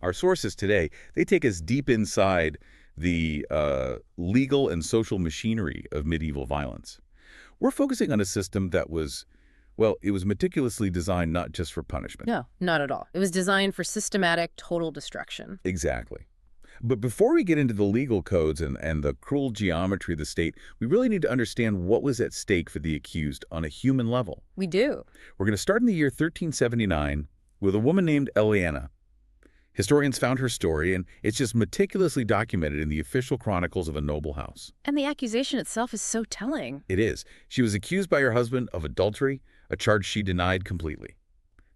Our sources today, they take us deep inside the legal and social machinery of medieval violence. We're focusing on a system that was, well, it was meticulously designed not just for punishment. No, not at all. It was designed for systematic, total destruction. Exactly. But before we get into the legal codes and the cruel geometry of the state, we really need to understand what was at stake for the accused on a human level. We do. We're going to start in the year 1379 with a woman named Eliana. Historians found her story, and it's just meticulously documented in the official chronicles of a noble house. And the accusation itself is so telling. It is. She was accused by her husband of adultery, a charge she denied completely.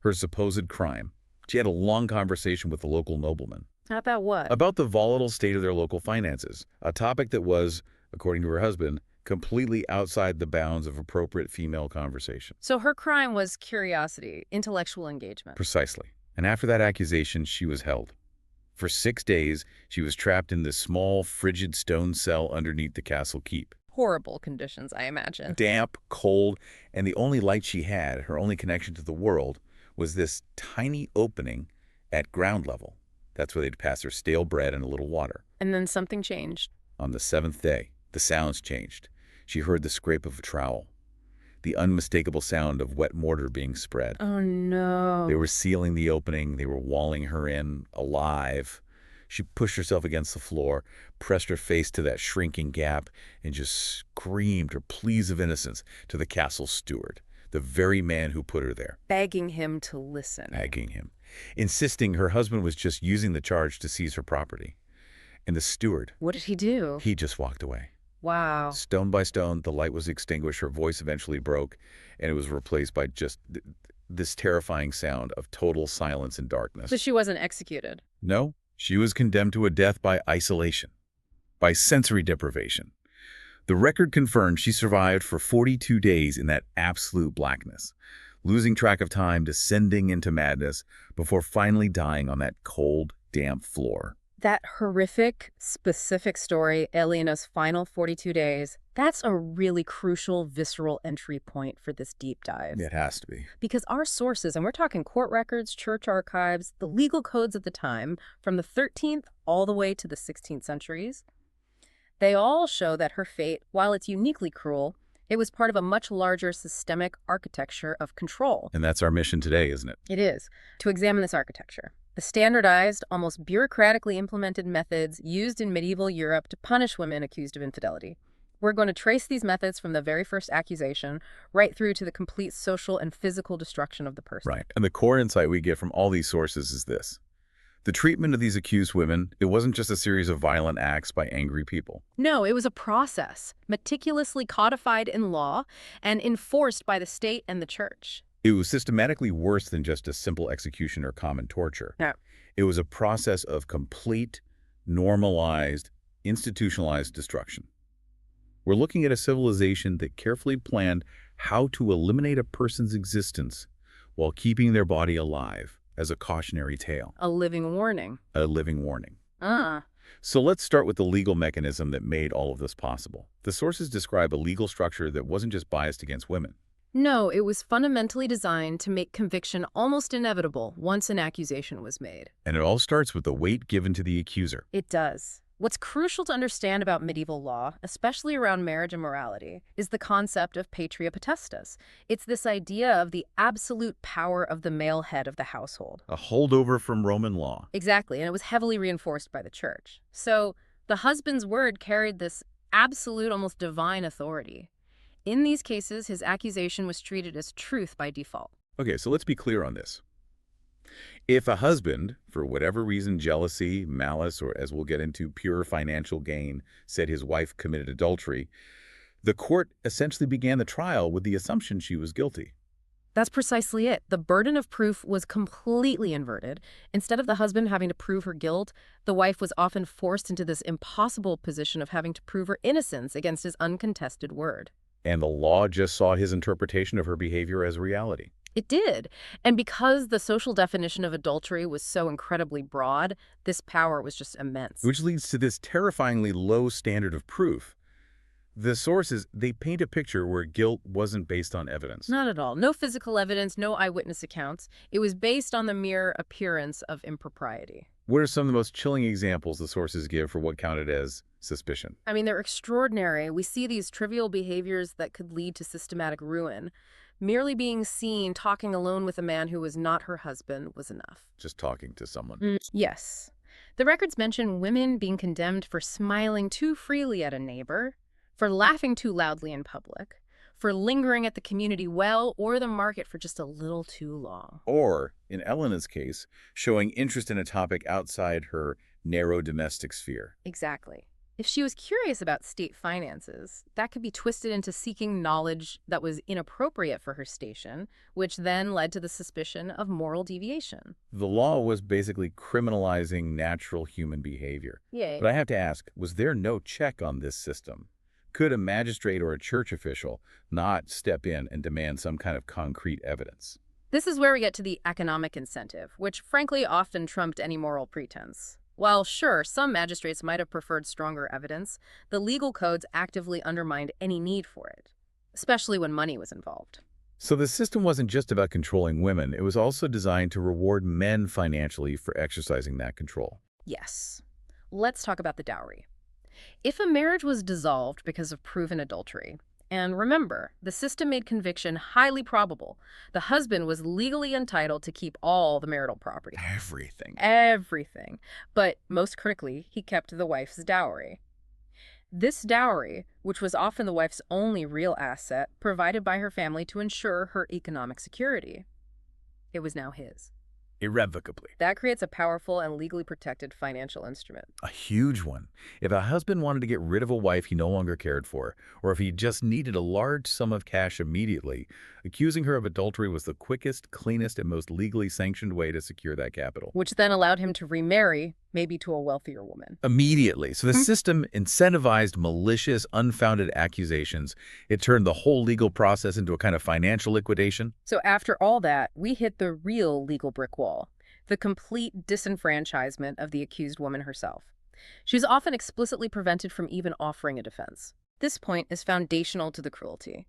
Her supposed crime. She had a long conversation with the local nobleman. About what? About the volatile state of their local finances, a topic that was, according to her husband, completely outside the bounds of appropriate female conversation. So her crime was curiosity, intellectual engagement. Precisely. And after that accusation, she was held. For 6 days, she was trapped in this small, frigid stone cell underneath the castle keep. Horrible conditions, I imagine. Damp, cold, and the only light she had, her only connection to the world, was this tiny opening at ground level. That's where they'd pass her stale bread and a little water. And then something changed. On the 7th day, the sounds changed. She heard the scrape of a trowel, the unmistakable sound of wet mortar being spread. Oh, no. They were sealing the opening. They were walling her in, alive. She pushed herself against the floor, pressed her face to that shrinking gap, and just screamed her pleas of innocence to the castle steward, the very man who put her there. Begging him to listen. Begging him. Insisting her husband was just using the charge to seize her property. And the steward, What did he do? he just walked away. Wow. Stone by stone, the light was extinguished, her voice eventually broke, and it was replaced by just this terrifying sound of total silence and darkness. So she wasn't executed. No, she was condemned to a death by isolation, by sensory deprivation. The record confirmed she survived for 42 days in that absolute blackness, losing track of time, descending into madness, before finally dying on that cold, damp floor. That horrific, specific story, Eliana's final 42 days, that's a really crucial, visceral entry point for this deep dive. It has to be. Because our sources, and we're talking court records, church archives, the legal codes of the time, from the 13th all the way to the 16th centuries, they all show that her fate, while it's uniquely cruel, it was part of a much larger systemic architecture of control. And that's our mission today, isn't it? It is, to examine this architecture. The standardized, almost bureaucratically implemented methods used in medieval Europe to punish women accused of infidelity. We're going to trace these methods from the very first accusation right through to the complete social and physical destruction of the person. Right. And the core insight we get from all these sources is this. The treatment of these accused women, it wasn't just a series of violent acts by angry people. No, it was a process, meticulously codified in law and enforced by the state and the church. It was systematically worse than just a simple execution or common torture. Yeah. It was a process of complete, normalized, institutionalized destruction. We're looking at a civilization that carefully planned how to eliminate a person's existence while keeping their body alive as a cautionary tale. A living warning. A living warning. Ah. So let's start with the legal mechanism that made all of this possible. The sources describe a legal structure that wasn't just biased against women. No, it was fundamentally designed to make conviction almost inevitable once an accusation was made. And it all starts with the weight given to the accuser. It does. What's crucial to understand about medieval law, especially around marriage and morality, is the concept of patria potestas. It's this idea of the absolute power of the male head of the household. A holdover from Roman law. Exactly, and it was heavily reinforced by the church. So the husband's word carried this absolute, almost divine authority. In these cases, his accusation was treated as truth by default. Okay, so let's be clear on this. If a husband, for whatever reason, jealousy, malice, or as we'll get into, pure financial gain, said his wife committed adultery, the court essentially began the trial with the assumption she was guilty. That's precisely it. The burden of proof was completely inverted. Instead of the husband having to prove her guilt, the wife was often forced into this impossible position of having to prove her innocence against his uncontested word. And the law just saw his interpretation of her behavior as reality. It did. And because the social definition of adultery was so incredibly broad, this power was just immense. Which leads to this terrifyingly low standard of proof. The sources, they paint a picture where guilt wasn't based on evidence. Not at all. No physical evidence, no eyewitness accounts. It was based on the mere appearance of impropriety. What are some of the most chilling examples the sources give for what counted as suspicion? I mean, they're extraordinary. We see these trivial behaviors that could lead to systematic ruin. Merely being seen talking alone with a man who was not her husband was enough. Just talking to someone. Yes. The records mention women being condemned for smiling too freely at a neighbor, for laughing too loudly in public, for lingering at the community well or the market for just a little too long. Or, in Elena's case, showing interest in a topic outside her narrow domestic sphere. Exactly. If she was curious about state finances, that could be twisted into seeking knowledge that was inappropriate for her station, which then led to the suspicion of moral deviation. The law was basically criminalizing natural human behavior. Yay. But I have to ask, was there no check on this system? Could a magistrate or a church official not step in and demand some kind of concrete evidence? This is where we get to the economic incentive, which frankly often trumped any moral pretense. While sure, some magistrates might have preferred stronger evidence, the legal codes actively undermined any need for it, especially when money was involved. So the system wasn't just about controlling women, it was also designed to reward men financially for exercising that control. Yes. Let's talk about the dowry. If a marriage was dissolved because of proven adultery, and remember, the system made conviction highly probable, the husband was legally entitled to keep all the marital property. Everything. Everything. But most critically, he kept the wife's dowry. This dowry, which was often the wife's only real asset, provided by her family to ensure her economic security. It was now his. Irrevocably. That creates a powerful and legally protected financial instrument. A huge one. If a husband wanted to get rid of a wife he no longer cared for, or if he just needed a large sum of cash immediately, accusing her of adultery was the quickest, cleanest, and most legally sanctioned way to secure that capital. Which then allowed him to remarry, maybe to a wealthier woman. Immediately. So the system incentivized malicious, unfounded accusations. It turned the whole legal process into a kind of financial liquidation. So after all that, we hit the real legal brick wall, the complete disenfranchisement of the accused woman herself. She was often explicitly prevented from even offering a defense. This point is foundational to the cruelty.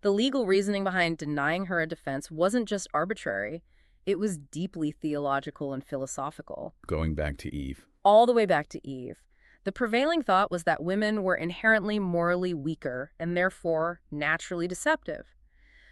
The legal reasoning behind denying her a defense wasn't just arbitrary, it was deeply theological and philosophical. Going back to Eve. All the way back to Eve. The prevailing thought was that women were inherently morally weaker and therefore naturally deceptive.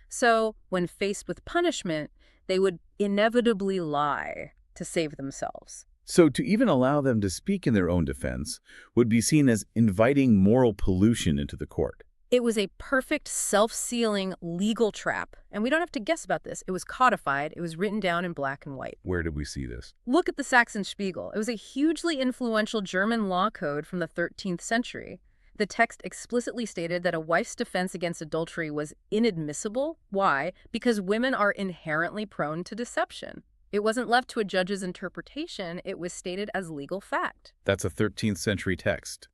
So, when faced with punishment, they would inevitably lie to save themselves. So to even allow them to speak in their own defense would be seen as inviting moral pollution into the court. It was a perfect, self-sealing legal trap. And we don't have to guess about this. It was codified. It was written down in black and white. Where did we see this? Look at the Saxon Spiegel. It was a hugely influential German law code from the 13th century. The text explicitly stated that a wife's defense against adultery was inadmissible. Why? Because women are inherently prone to deception. It wasn't left to a judge's interpretation. It was stated as legal fact. That's a 13th century text.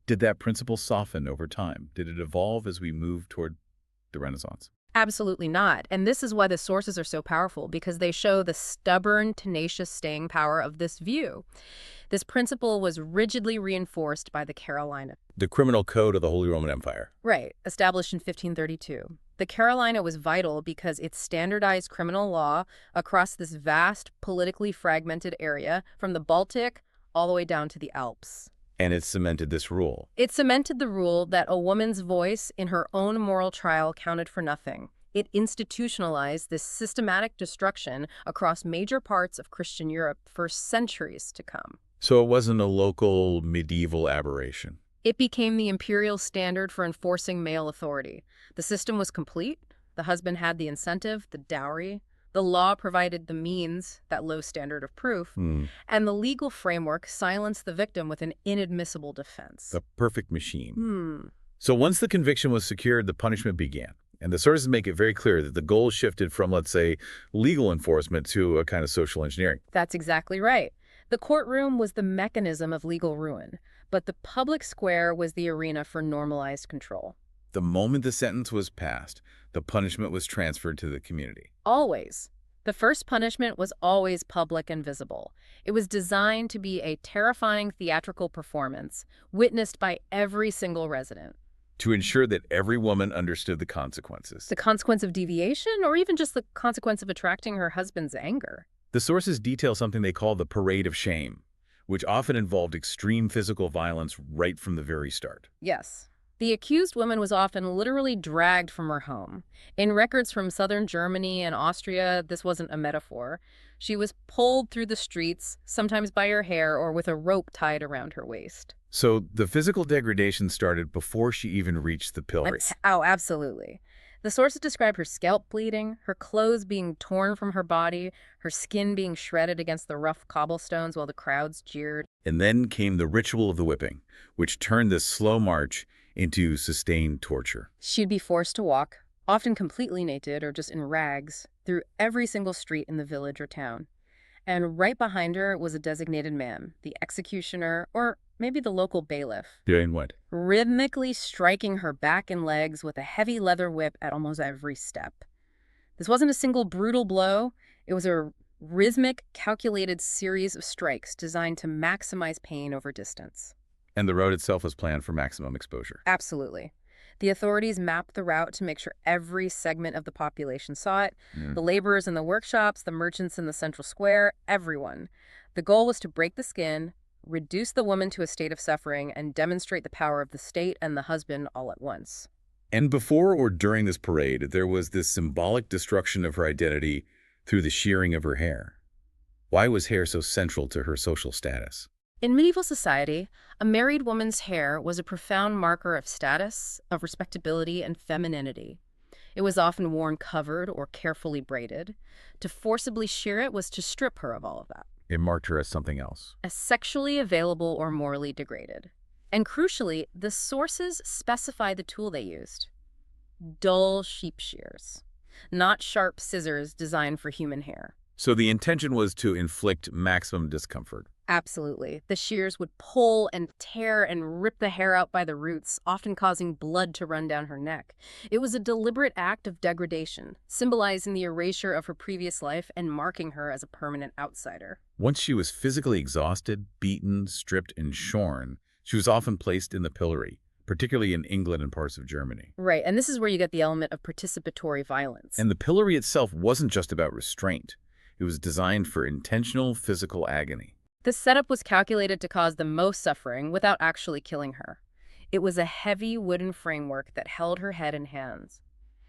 Did that principle soften over time? Did it evolve as we move toward the Renaissance? Absolutely not. And this is why the sources are so powerful, because they show the stubborn, tenacious staying power of this view. This principle was rigidly reinforced by the Carolina. The criminal code of the Holy Roman Empire. Right, established in 1532. The Carolina was vital because it standardized criminal law across this vast, politically fragmented area from the Baltic all the way down to the Alps. And it cemented this rule. It cemented the rule that a woman's voice in her own moral trial counted for nothing. It institutionalized this systematic destruction across major parts of Christian Europe for centuries to come. So it wasn't a local medieval aberration. It became the imperial standard for enforcing male authority. The system was complete. The husband had the incentive, the dowry. The law provided the means, that low standard of proof, and the legal framework silenced the victim with an inadmissible defense. The perfect machine. So once the conviction was secured, the punishment began. And the sources make it very clear that the goal shifted from, let's say, legal enforcement to a kind of social engineering. That's exactly right. The courtroom was the mechanism of legal ruin, but the public square was the arena for normalized control. The moment the sentence was passed, the punishment was transferred to the community. Always. The first punishment was always public and visible. It was designed to be a terrifying theatrical performance, witnessed by every single resident. To ensure that every woman understood the consequences. The consequence of deviation, or even just the consequence of attracting her husband's anger. The sources detail something they call the parade of shame, which often involved extreme physical violence right from the very start. Yes. The accused woman was often literally dragged from her home. In records from southern Germany and Austria, this wasn't a metaphor. She was pulled through the streets, sometimes by her hair or with a rope tied around her waist. So the physical degradation started before she even reached the pillory. Oh, absolutely. The sources describe her scalp bleeding, her clothes being torn from her body, her skin being shredded against the rough cobblestones while the crowds jeered. And then came the ritual of the whipping, which turned this slow march into sustained torture. She'd be forced to walk, often completely naked or just in rags, through every single street in the village or town. And right behind her was a designated man, the executioner, or maybe the local bailiff, Doing what? rhythmically striking her back and legs with a heavy leather whip at almost every step. This wasn't a single brutal blow. It was a rhythmic, calculated series of strikes designed to maximize pain over distance. And the road itself was planned for maximum exposure. Absolutely. The authorities mapped the route to make sure every segment of the population saw it. The laborers in the workshops, the merchants in the central square, everyone. The goal was to break the skin, reduce the woman to a state of suffering, and demonstrate the power of the state and the husband all at once. And before or during this parade, there was this symbolic destruction of her identity through the shearing of her hair. Why was hair so central to her social status? In medieval society, a married woman's hair was a profound marker of status, of respectability, and femininity. It was often worn covered or carefully braided. To forcibly shear it was to strip her of all of that, It marked her as something else. as sexually available or morally degraded. And crucially, the sources specify the tool they used. Dull sheep shears, not sharp scissors designed for human hair. So the intention was to inflict maximum discomfort. Absolutely. The shears would pull and tear and rip the hair out by the roots, often causing blood to run down her neck. It was a deliberate act of degradation, symbolizing the erasure of her previous life and marking her as a permanent outsider. Once she was physically exhausted, beaten, stripped, and shorn, she was often placed in the pillory, particularly in England and parts of Germany. Right, and this is where you get the element of participatory violence. And the pillory itself wasn't just about restraint. It was designed for intentional physical agony. This setup was calculated to cause the most suffering without actually killing her. It was a heavy wooden framework that held her head and hands.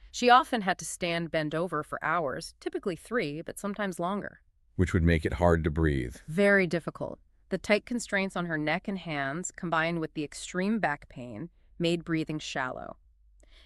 She often had to stand bent over for hours, typically 3, but sometimes longer. Which would make it hard to breathe. Very difficult. The tight constraints on her neck and hands, combined with the extreme back pain, made breathing shallow.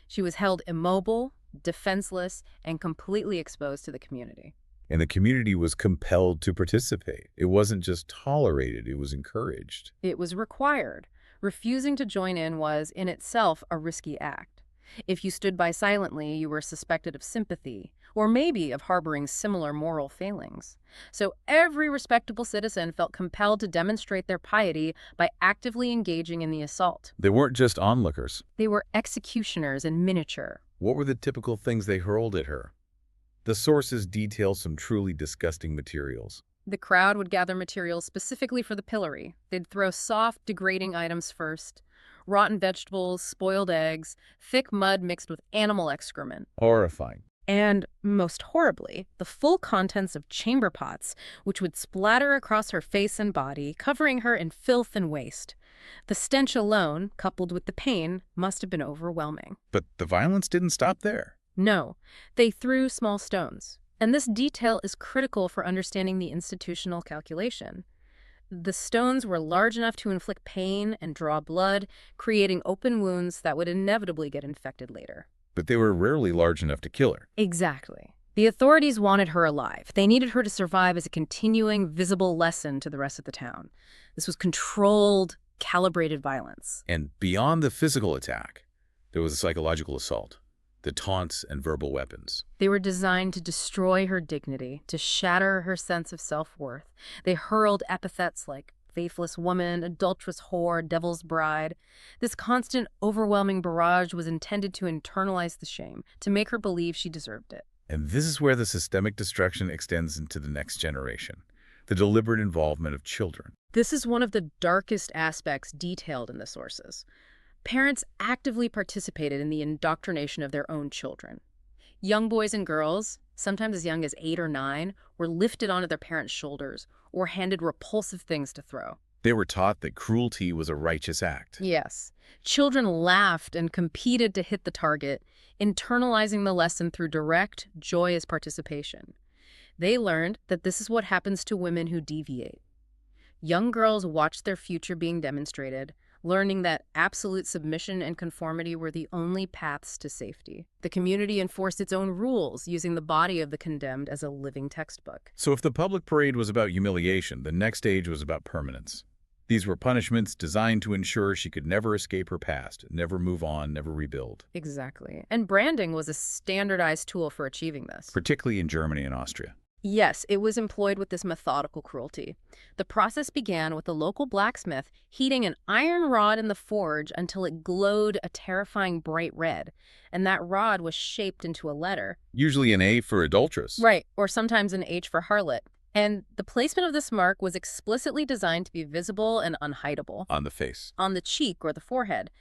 She was held immobile, defenseless, and completely exposed to the community. And the community was compelled to participate. It wasn't just tolerated, it was encouraged. It was required. Refusing to join in was, in itself, a risky act. If you stood by silently, you were suspected of sympathy, or maybe of harboring similar moral failings. So every respectable citizen felt compelled to demonstrate their piety by actively engaging in the assault. They weren't just onlookers. They were executioners in miniature. What were the typical things they hurled at her? The sources detail some truly disgusting materials. The crowd would gather materials specifically for the pillory. They'd throw soft, degrading items first. Rotten vegetables, spoiled eggs, thick mud mixed with animal excrement. Horrifying. And, most horribly, the full contents of chamber pots, which would splatter across her face and body, covering her in filth and waste. The stench alone, coupled with the pain, must have been overwhelming. But the violence didn't stop there. No, they threw small stones. And this detail is critical for understanding the institutional calculation. The stones were large enough to inflict pain and draw blood, creating open wounds that would inevitably get infected later. But they were rarely large enough to kill her. Exactly. The authorities wanted her alive. They needed her to survive as a continuing, visible lesson to the rest of the town. This was controlled, calibrated violence. And beyond the physical attack, there was a psychological assault. The taunts and verbal weapons. They were designed to destroy her dignity, to shatter her sense of self-worth. They hurled epithets like faithless woman, adulterous whore, devil's bride. This constant, overwhelming barrage was intended to internalize the shame, to make her believe she deserved it. And this is where the systemic destruction extends into the next generation, the deliberate involvement of children. This is one of the darkest aspects detailed in the sources. Parents actively participated in the indoctrination of their own children. Young boys and girls, sometimes as young as 8 or 9, were lifted onto their parents' shoulders or handed repulsive things to throw. They were taught that cruelty was a righteous act. Yes. Children laughed and competed to hit the target, internalizing the lesson through direct, joyous participation. They learned that this is what happens to women who deviate. Young girls watched their future being demonstrated, learning that absolute submission and conformity were the only paths to safety. The community enforced its own rules, using the body of the condemned as a living textbook. So if the public parade was about humiliation, the next stage was about permanence. These were punishments designed to ensure she could never escape her past, never move on, never rebuild. Exactly. And branding was a standardized tool for achieving this. Particularly in Germany and Austria. Yes, it was employed with this methodical cruelty. The process began with a local blacksmith heating an iron rod in the forge until it glowed a terrifying bright red, and that rod was shaped into a letter. Usually an A for adulteress. Right, or sometimes an H for harlot. And the placement of this mark was explicitly designed to be visible and unhideable. On the face. On the cheek or the forehead.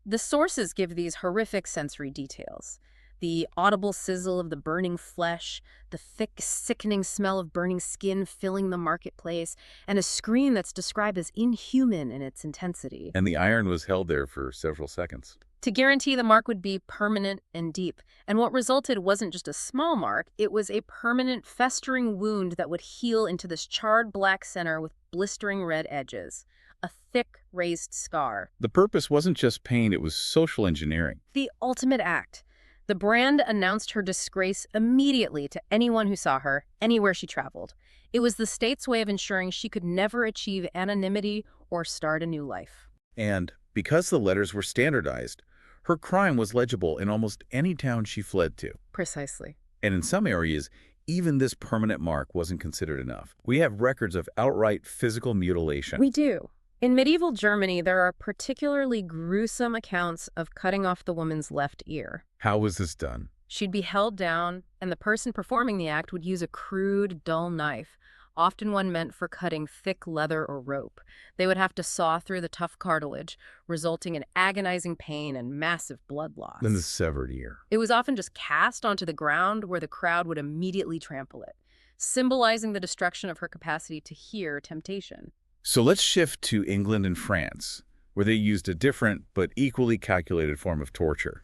The sources give these horrific sensory details. The audible sizzle of the burning flesh, the thick, sickening smell of burning skin filling the marketplace, and a scream that's described as inhuman in its intensity. And the iron was held there for several seconds. To guarantee the mark would be permanent and deep. And what resulted wasn't just a small mark, it was a permanent, festering wound that would heal into this charred black center with blistering red edges. A thick, raised scar. The purpose wasn't just pain, it was social engineering. The ultimate act. The brand announced her disgrace immediately to anyone who saw her, anywhere she traveled. It was the state's way of ensuring she could never achieve anonymity or start a new life. And because the letters were standardized, her crime was legible in almost any town she fled to. Precisely. And in some areas, even this permanent mark wasn't considered enough. We have records of outright physical mutilation. We do. In medieval Germany, there are particularly gruesome accounts of cutting off the woman's left ear. How was this done? She'd be held down, and the person performing the act would use a crude, dull knife, often one meant for cutting thick leather or rope. They would have to saw through the tough cartilage, resulting in agonizing pain and massive blood loss. Then the severed ear. It was often just cast onto the ground where the crowd would immediately trample it, symbolizing the destruction of her capacity to hear temptation. So let's shift to England and France, where they used a different but equally calculated form of torture,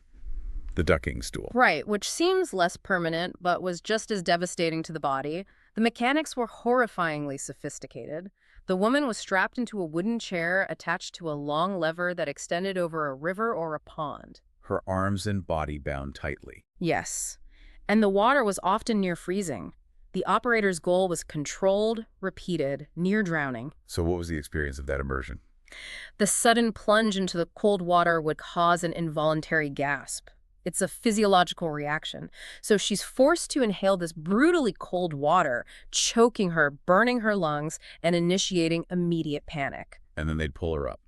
the ducking stool. Right, which seems less permanent, but was just as devastating to the body. The mechanics were horrifyingly sophisticated. The woman was strapped into a wooden chair attached to a long lever that extended over a river or a pond. Her arms and body bound tightly. Yes, and the water was often near freezing. The operator's goal was controlled, repeated, near drowning. So what was the experience of that immersion? The sudden plunge into the cold water would cause an involuntary gasp. It's a physiological reaction. So she's forced to inhale this brutally cold water, choking her, burning her lungs, and initiating immediate panic. And then they'd pull her up.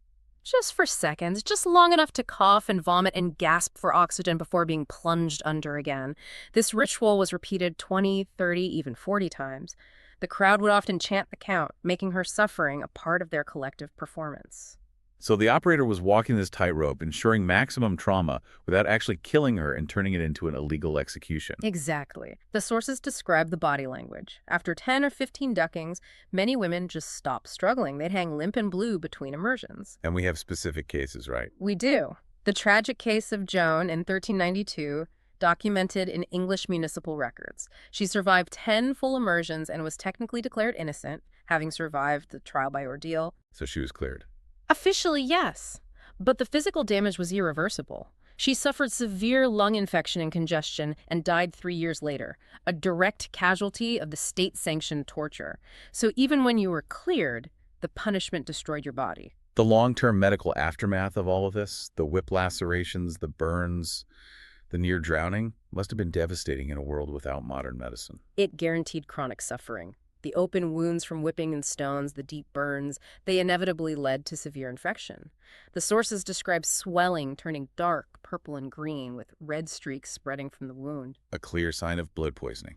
Just for seconds, just long enough to cough and vomit and gasp for oxygen before being plunged under again. This ritual was repeated 20, 30, even 40 times. The crowd would often chant the count, making her suffering a part of their collective performance. So the operator was walking this tightrope, ensuring maximum trauma without actually killing her and turning it into an illegal execution. Exactly. The sources describe the body language. After 10 or 15 duckings, many women just stopped struggling. They'd hang limp and blue between immersions. And we have specific cases, right? We do. The tragic case of Joan in 1392, documented in English municipal records. She survived 10 full immersions and was technically declared innocent, having survived the trial by ordeal. So she was cleared. Officially, yes. But the physical damage was irreversible. She suffered severe lung infection and congestion and died 3 years later, a direct casualty of the state-sanctioned torture. So even when you were cleared, the punishment destroyed your body. The long-term medical aftermath of all of this, the whip lacerations, the burns, the near drowning, must have been devastating in a world without modern medicine. It guaranteed chronic suffering. The open wounds from whipping and stones, the deep burns, they inevitably led to severe infection. The sources describe swelling turning dark, purple and green, with red streaks spreading from the wound. A clear sign of blood poisoning.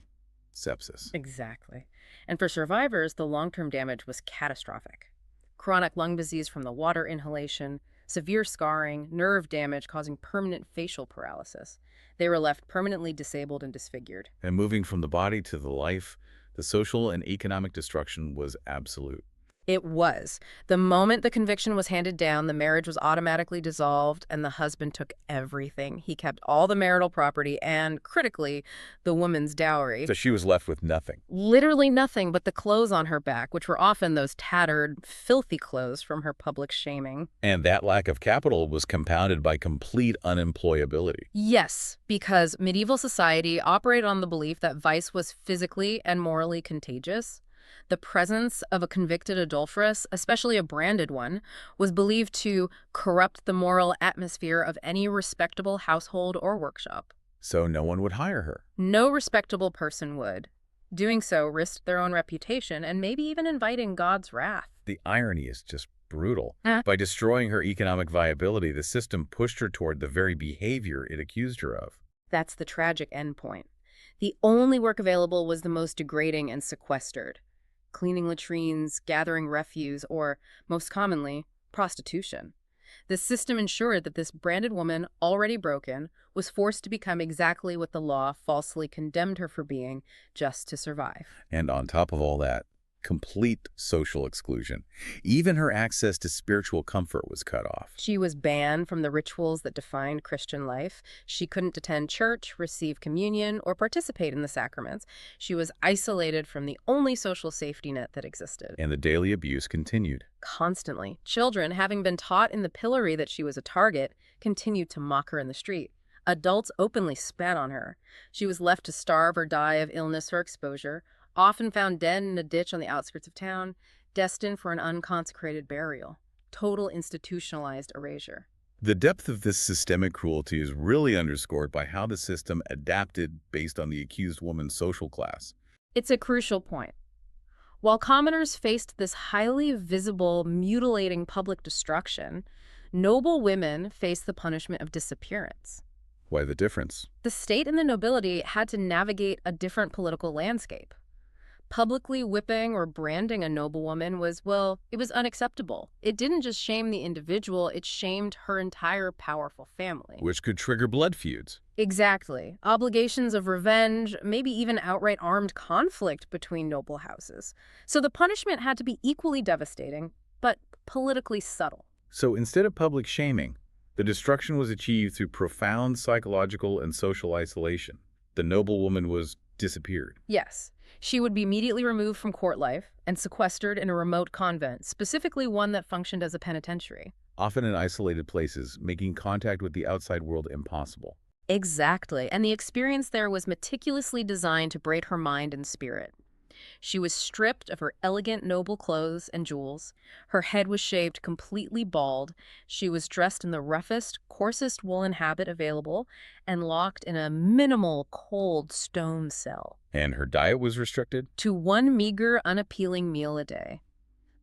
Sepsis. Exactly. And for survivors, the long-term damage was catastrophic. Chronic lung disease from the water inhalation, severe scarring, nerve damage causing permanent facial paralysis. They were left permanently disabled and disfigured. And moving from the body to the life, the social and economic destruction was absolute. It was. The moment the conviction was handed down, the marriage was automatically dissolved, and the husband took everything. He kept all the marital property and, critically, the woman's dowry. So she was left with nothing. Literally nothing but the clothes on her back, which were often those tattered, filthy clothes from her public shaming. And that lack of capital was compounded by complete unemployability. Yes, because medieval society operated on the belief that vice was physically and morally contagious. The presence of a convicted adulteress, especially a branded one, was believed to corrupt the moral atmosphere of any respectable household or workshop. So no one would hire her. No respectable person would. Doing so risked their own reputation and maybe even inviting God's wrath. The irony is just brutal. By destroying her economic viability, the system pushed her toward the very behavior it accused her of. That's the tragic endpoint. The only work available was the most degrading and sequestered. Cleaning latrines, gathering refuse, or, most commonly, prostitution. The system ensured that this branded woman, already broken, was forced to become exactly what the law falsely condemned her for being, just to survive. And on top of all that, complete social exclusion. Even her access to spiritual comfort was cut off. She was banned from the rituals that defined Christian life. She couldn't attend church, receive communion, or participate in the sacraments. She was isolated from the only social safety net that existed. And the daily abuse continued. Constantly. Children, having been taught in the pillory that she was a target, continued to mock her in the street. Adults openly spat on her. She was left to starve or die of illness or exposure, often found dead in a ditch on the outskirts of town, destined for an unconsecrated burial. Total institutionalized erasure. The depth of this systemic cruelty is really underscored by how the system adapted based on the accused woman's social class. It's a crucial point. While commoners faced this highly visible, mutilating public destruction, noble women faced the punishment of disappearance. Why the difference? The state and the nobility had to navigate a different political landscape. Publicly whipping or branding a noblewoman was, well, it was unacceptable. It didn't just shame the individual, it shamed her entire powerful family. Which could trigger blood feuds. Exactly. Obligations of revenge, maybe even outright armed conflict between noble houses. So the punishment had to be equally devastating, but politically subtle. So instead of public shaming, the destruction was achieved through profound psychological and social isolation. The noblewoman was disappeared. Yes. She would be immediately removed from court life and sequestered in a remote convent, specifically one that functioned as a penitentiary. Often in isolated places, making contact with the outside world impossible. Exactly, and the experience there was meticulously designed to break her mind and spirit. She was stripped of her elegant, noble clothes and jewels. Her head was shaved completely bald. She was dressed in the roughest, coarsest woolen habit available and locked in a minimal, cold stone cell. And her diet was restricted? To one meager, unappealing meal a day.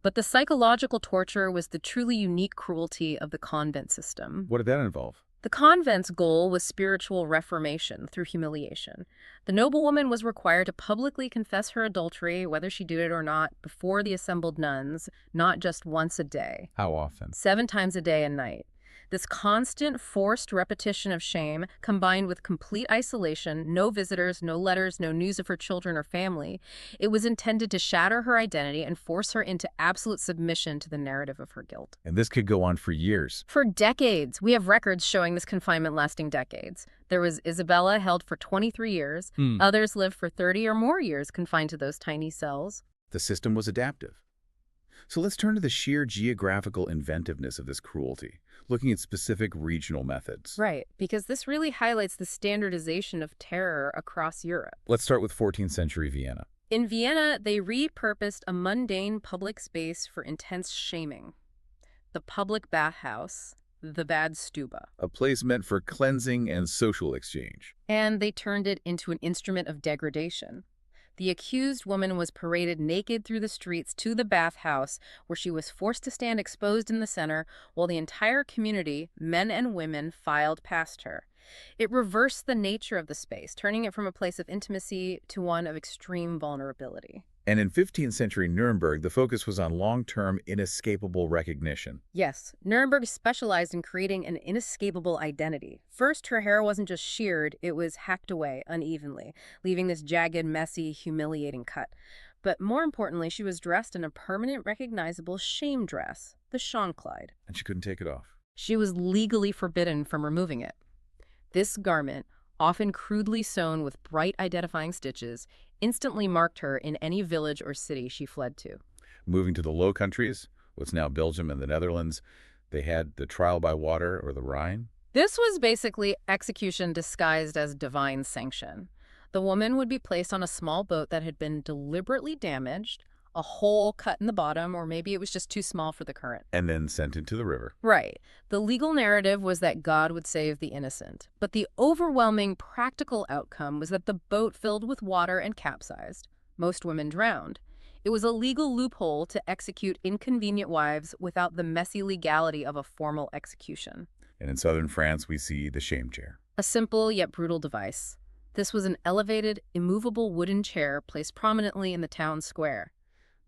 But the psychological torture was the truly unique cruelty of the convent system. What did that involve? The convent's goal was spiritual reformation through humiliation. The noblewoman was required to publicly confess her adultery, whether she did it or not, before the assembled nuns, not just once a day. How often? 7 times a day and night. This constant, forced repetition of shame, combined with complete isolation, no visitors, no letters, no news of her children or family, it was intended to shatter her identity and force her into absolute submission to the narrative of her guilt. And this could go on for years. For decades. We have records showing this confinement lasting decades. There was Isabella, held for 23 years. Others lived for 30 or more years confined to those tiny cells. The system was adaptive. So let's turn to the sheer geographical inventiveness of this cruelty, looking at specific regional methods. Right, because this really highlights the standardization of terror across Europe. Let's start with 14th century Vienna. In Vienna, they repurposed a mundane public space for intense shaming. The public bathhouse, the Bad Stube. A place meant for cleansing and social exchange. And they turned it into an instrument of degradation. The accused woman was paraded naked through the streets to the bathhouse, where she was forced to stand exposed in the center, while the entire community, men and women, filed past her. It reversed the nature of the space, turning it from a place of intimacy to one of extreme vulnerability. And in 15th century Nuremberg, the focus was on long-term, inescapable recognition. Yes, Nuremberg specialized in creating an inescapable identity. First, her hair wasn't just sheared, it was hacked away unevenly, leaving this jagged, messy, humiliating cut. But more importantly, she was dressed in a permanent, recognizable shame dress, the Schaunkleid. And she couldn't take it off. She was legally forbidden from removing it. This garment, often crudely sewn with bright identifying stitches, instantly marked her in any village or city she fled to. Moving to the Low Countries, what's now Belgium and the Netherlands, they had the trial by water, or the Rhine. This was basically execution disguised as divine sanction. The woman would be placed on a small boat that had been deliberately damaged, a hole cut in the bottom, or maybe it was just too small for the current. And then sent into the river. Right. The legal narrative was that God would save the innocent, but the overwhelming practical outcome was that the boat filled with water and capsized. Most women drowned. It was a legal loophole to execute inconvenient wives without the messy legality of a formal execution. And in southern France, we see the shame chair. A simple yet brutal device. This was an elevated, immovable wooden chair placed prominently in the town square.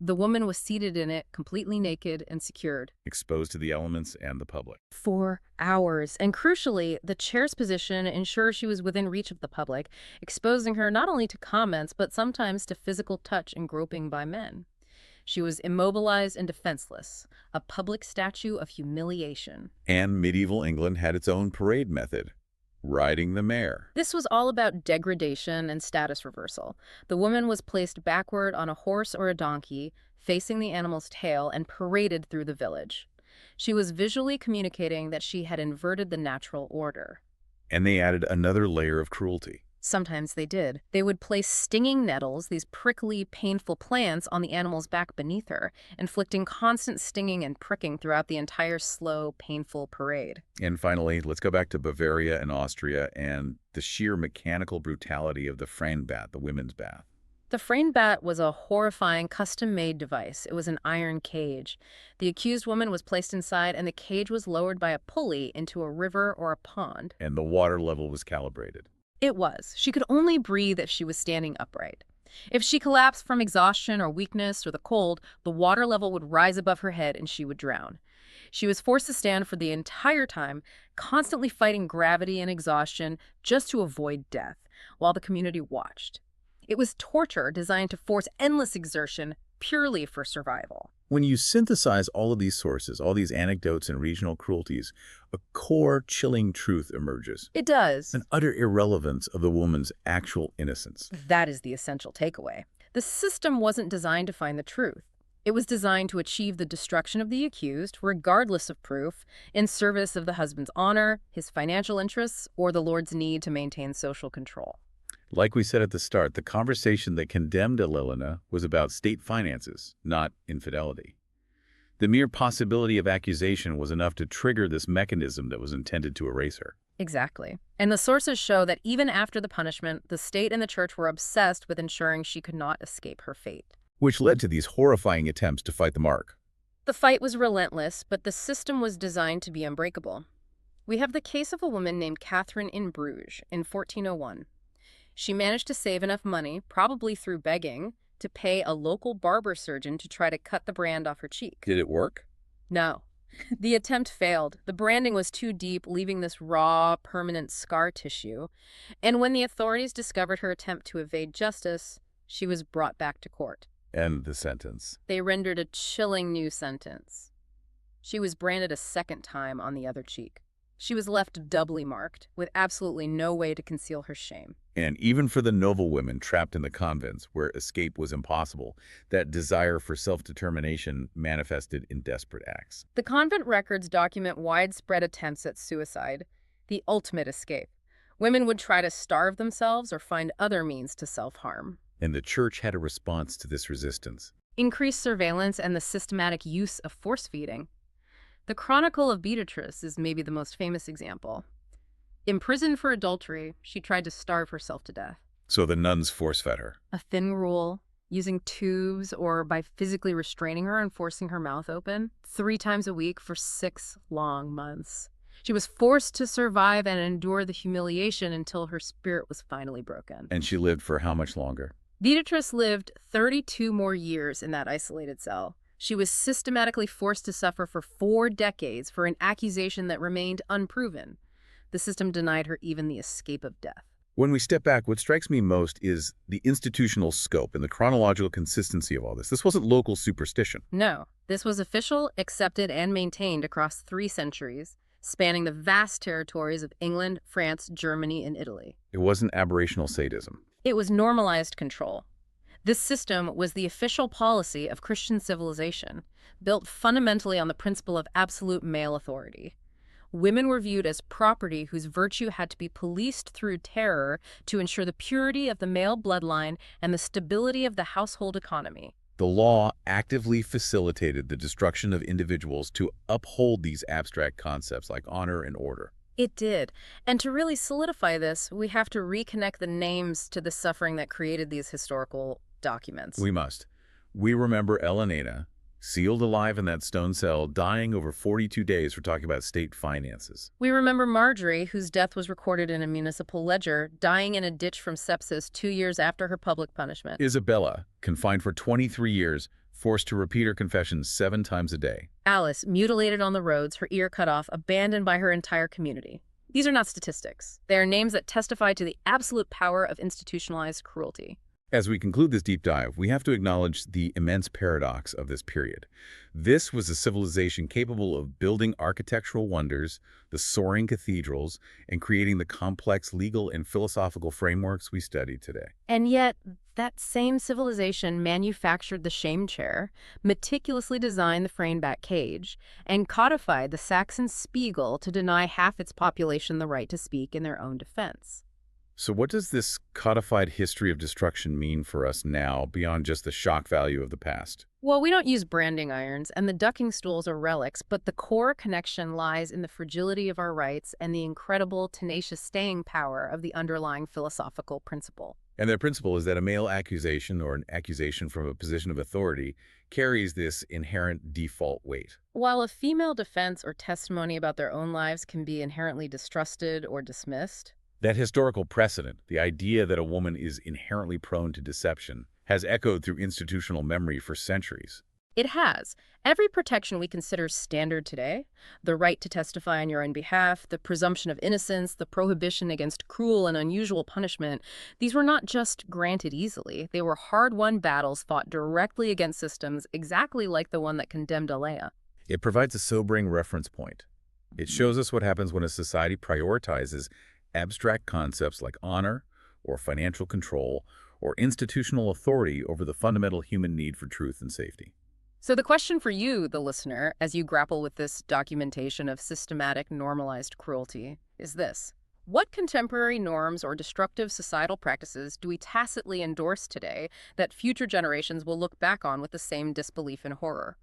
The woman was seated in it, completely naked and secured. Exposed to the elements and the public. For hours. And crucially, the chair's position ensured she was within reach of the public, exposing her not only to comments, but sometimes to physical touch and groping by men. She was immobilized and defenseless, a public statue of humiliation. And medieval England had its own parade method. Riding the mare. This was all about degradation and status reversal. The woman was placed backward on a horse or a donkey, facing the animal's tail, and paraded through the village. She was visually communicating that she had inverted the natural order. And they added another layer of cruelty. Sometimes they did. They would place stinging nettles, these prickly, painful plants, on the animal's back beneath her, inflicting constant stinging and pricking throughout the entire slow, painful parade. And finally, let's go back to Bavaria and Austria and the sheer mechanical brutality of the Frauenbad, the women's bath. The Frauenbad was a horrifying, custom-made device. It was an iron cage. The accused woman was placed inside, and the cage was lowered by a pulley into a river or a pond. And the water level was calibrated. It was. She could only breathe if she was standing upright. If she collapsed from exhaustion or weakness or the cold, the water level would rise above her head and she would drown. She was forced to stand for the entire time, constantly fighting gravity and exhaustion just to avoid death, while the community watched. It was torture designed to force endless exertion purely for survival. When you synthesize all of these sources, all these anecdotes and regional cruelties, a core, chilling truth emerges. It does. An utter irrelevance of the woman's actual innocence. That is the essential takeaway. The system wasn't designed to find the truth. It was designed to achieve the destruction of the accused, regardless of proof, in service of the husband's honor, his financial interests, or the Lord's need to maintain social control. Like we said at the start, the conversation that condemned Elena was about state finances, not infidelity. The mere possibility of accusation was enough to trigger this mechanism that was intended to erase her. Exactly. And the sources show that even after the punishment, the state and the church were obsessed with ensuring she could not escape her fate. Which led to these horrifying attempts to fight the mark. The fight was relentless, but the system was designed to be unbreakable. We have the case of a woman named Catherine in Bruges in 1401. She managed to save enough money, probably through begging, to pay a local barber surgeon to try to cut the brand off her cheek. Did it work? No. The attempt failed. The branding was too deep, leaving this raw, permanent scar tissue. And when the authorities discovered her attempt to evade justice, she was brought back to court. And the sentence. They rendered a chilling new sentence. She was branded a second time on the other cheek. She was left doubly marked, with absolutely no way to conceal her shame. And even for the noble women trapped in the convents, where escape was impossible, that desire for self-determination manifested in desperate acts. The convent records document widespread attempts at suicide, the ultimate escape. Women would try to starve themselves or find other means to self-harm. And the church had a response to this resistance. Increased surveillance and the systematic use of force-feeding. The Chronicle of Beatrice is maybe the most famous example. Imprisoned for adultery, she tried to starve herself to death. So the nuns force-fed her. A thin rule, using tubes or by physically restraining her and forcing her mouth open 3 times a week for 6 long months. She was forced to survive and endure the humiliation until her spirit was finally broken. And she lived for how much longer? Beatrice lived 32 more years in that isolated cell. She was systematically forced to suffer for 4 decades for an accusation that remained unproven. The system denied her even the escape of death. When we step back, what strikes me most is the institutional scope and the chronological consistency of all this. This wasn't local superstition. No, this was official, accepted, and maintained across 3 centuries, spanning the vast territories of England, France, Germany, and Italy. It wasn't aberrational sadism. It was normalized control. This system was the official policy of Christian civilization, built fundamentally on the principle of absolute male authority. Women were viewed as property whose virtue had to be policed through terror to ensure the purity of the male bloodline and the stability of the household economy. The law actively facilitated the destruction of individuals to uphold these abstract concepts like honor and order. It did. And to really solidify this, we have to reconnect the names to the suffering that created these historical documents. We must. We remember Eleanor, sealed alive in that stone cell, dying over 42 days. We're talking about state finances. We remember Marjorie, whose death was recorded in a municipal ledger, dying in a ditch from sepsis 2 years after her public punishment. Isabella, confined for 23 years, forced to repeat her confessions 7 times a day. Alice, mutilated on the roads, her ear cut off, abandoned by her entire community. These are not statistics. They are names that testify to the absolute power of institutionalized cruelty. As we conclude this deep dive, we have to acknowledge the immense paradox of this period. This was a civilization capable of building architectural wonders, the soaring cathedrals, and creating the complex legal and philosophical frameworks we study today. And yet, that same civilization manufactured the shame chair, meticulously designed the frame-back cage, and codified the Saxon Spiegel to deny half its population the right to speak in their own defense. So what does this codified history of destruction mean for us now, beyond just the shock value of the past? Well, we don't use branding irons, and the ducking stools are relics, but the core connection lies in the fragility of our rights and the incredible, tenacious staying power of the underlying philosophical principle. And their principle is that a male accusation or an accusation from a position of authority carries this inherent default weight. While a female defense or testimony about their own lives can be inherently distrusted or dismissed, That historical precedent, the idea that a woman is inherently prone to deception, has echoed through institutional memory for centuries. it has. Every protection we consider standard today, the right to testify on your own behalf, the presumption of innocence, the prohibition against cruel and unusual punishment, these were not just granted easily. They were hard-won battles fought directly against systems exactly like the one that condemned Alea. It provides a sobering reference point. It shows us what happens when a society prioritizes abstract concepts like honor or financial control or institutional authority over the fundamental human need for truth and safety. So the question for you, the listener, as you grapple with this documentation of systematic normalized cruelty, is this. What contemporary norms or destructive societal practices do we tacitly endorse today that future generations will look back on with the same disbelief and horror?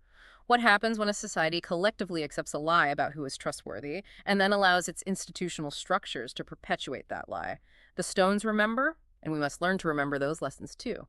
What happens when a society collectively accepts a lie about who is trustworthy and then allows its institutional structures to perpetuate that lie? The Stones remember, and we must learn to remember those lessons too.